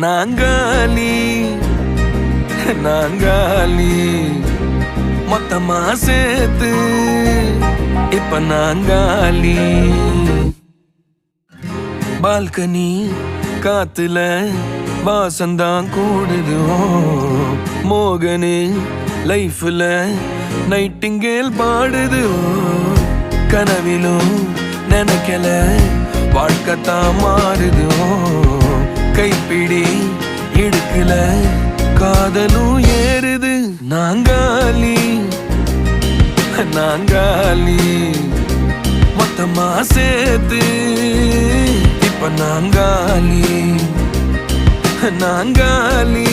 நாங்காலி நாங்காலி மொத்தமா சேர்த்து இப்ப நாங்காலி. பால்கனி காத்துல வாசந்தான் கூடுது. மோகனு லைஃப்ல நைட்டிங்கேல் பாடுது. கனவிலும் நினைக்கல வாழ்க்கைத்தான் மாறுது. கைப்பிடி இடுக்கல காதலும் ஏறுது. நாங்காலி நாங்காலி மொத்தமா சேர்த்து இப்ப நாங்காலி நாங்காலி.